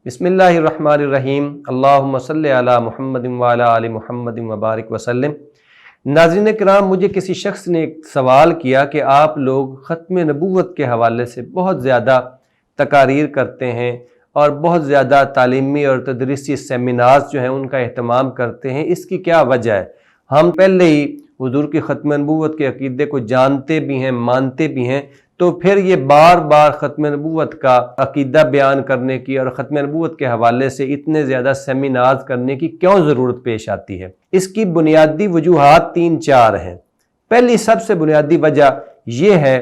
بسم اللہ الرحمن الرحیم، اللہم صلی علی محمد وعلی آل محمد وبارک وسلم۔ ناظرین کرام، مجھے کسی شخص نے ایک سوال کیا کہ آپ لوگ ختم نبوت کے حوالے سے بہت زیادہ تقاریر کرتے ہیں اور بہت زیادہ تعلیمی اور تدریسی سیمینارز جو ہیں ان کا اہتمام کرتے ہیں، اس کی کیا وجہ ہے؟ ہم پہلے ہی حضور کی ختم نبوت کے عقیدے کو جانتے بھی ہیں، مانتے بھی ہیں، تو پھر یہ بار بار ختم نبوت کا عقیدہ بیان کرنے کی اور ختم نبوت کے حوالے سے اتنے زیادہ سیمینارز کرنے کی کیوں ضرورت پیش آتی ہے؟ اس کی بنیادی وجوہات 3-4 ہیں۔ پہلی سب سے بنیادی وجہ یہ ہے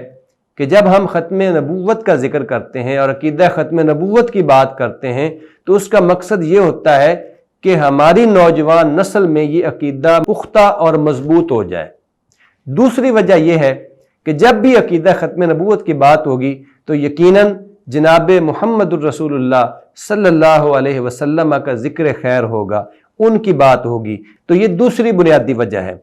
کہ جب ہم ختم نبوت کا ذکر کرتے ہیں اور عقیدہ ختم نبوت کی بات کرتے ہیں تو اس کا مقصد یہ ہوتا ہے کہ ہماری نوجوان نسل میں یہ عقیدہ پختہ اور مضبوط ہو جائے۔ دوسری وجہ یہ ہے کہ جب بھی عقیدہ ختم نبوت کی بات ہوگی تو یقیناً جناب محمد الرسول اللہ صلی اللہ علیہ وسلم کا ذکر خیر ہوگا، ان کی بات ہوگی، تو یہ دوسری بنیادی وجہ ہے۔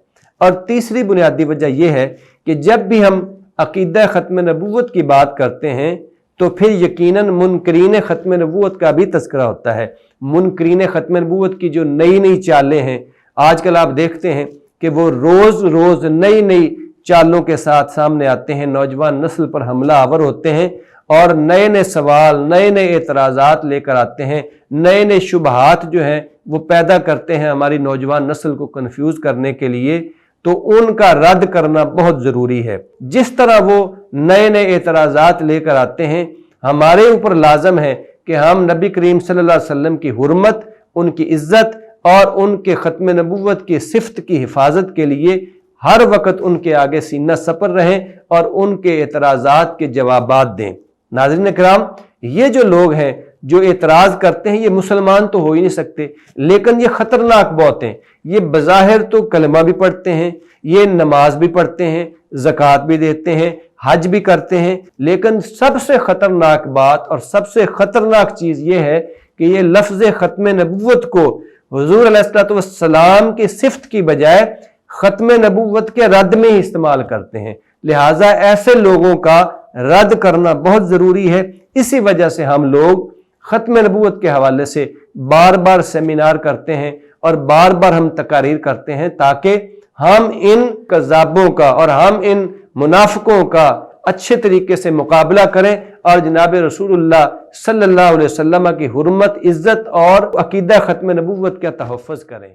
اور تیسری بنیادی وجہ یہ ہے کہ جب بھی ہم عقیدہ ختم نبوت کی بات کرتے ہیں تو پھر یقیناً منکرین ختم نبوت کا بھی تذکرہ ہوتا ہے۔ منکرین ختم نبوت کی جو نئی چالیں ہیں، آج کل آپ دیکھتے ہیں کہ وہ روز روز نئی چالوں کے ساتھ سامنے آتے ہیں، نوجوان نسل پر حملہ آور ہوتے ہیں اور نئے سوال، نئے اعتراضات لے کر آتے ہیں، نئے شبہات جو ہیں وہ پیدا کرتے ہیں ہماری نوجوان نسل کو کنفیوز کرنے کے لیے، تو ان کا رد کرنا بہت ضروری ہے۔ جس طرح وہ نئے اعتراضات لے کر آتے ہیں، ہمارے اوپر لازم ہے کہ ہم نبی کریم صلی اللہ علیہ وسلم کی حرمت، ان کی عزت اور ان کے ختم نبوت کی صفت کی حفاظت کے لیے ہر وقت ان کے آگے سینہ سپر رہیں اور ان کے اعتراضات کے جوابات دیں۔ ناظرین کرام، یہ جو لوگ ہیں جو اعتراض کرتے ہیں، یہ مسلمان تو ہو ہی نہیں سکتے، لیکن یہ خطرناک بہت ہیں۔ یہ بظاہر تو کلمہ بھی پڑھتے ہیں، یہ نماز بھی پڑھتے ہیں، زکوٰۃ بھی دیتے ہیں، حج بھی کرتے ہیں، لیکن سب سے خطرناک بات اور سب سے خطرناک چیز یہ ہے کہ یہ لفظ ختم نبوت کو حضور علیہ السلام کی صفت کی بجائے ختم نبوت کے رد میں ہی استعمال کرتے ہیں۔ لہٰذا ایسے لوگوں کا رد کرنا بہت ضروری ہے۔ اسی وجہ سے ہم لوگ ختم نبوت کے حوالے سے بار بار سیمینار کرتے ہیں اور بار بار ہم تقاریر کرتے ہیں، تاکہ ہم ان کذابوں کا اور ہم ان منافقوں کا اچھے طریقے سے مقابلہ کریں اور جناب رسول اللہ صلی اللہ علیہ وسلم کی حرمت، عزت اور عقیدہ ختم نبوت کا تحفظ کریں۔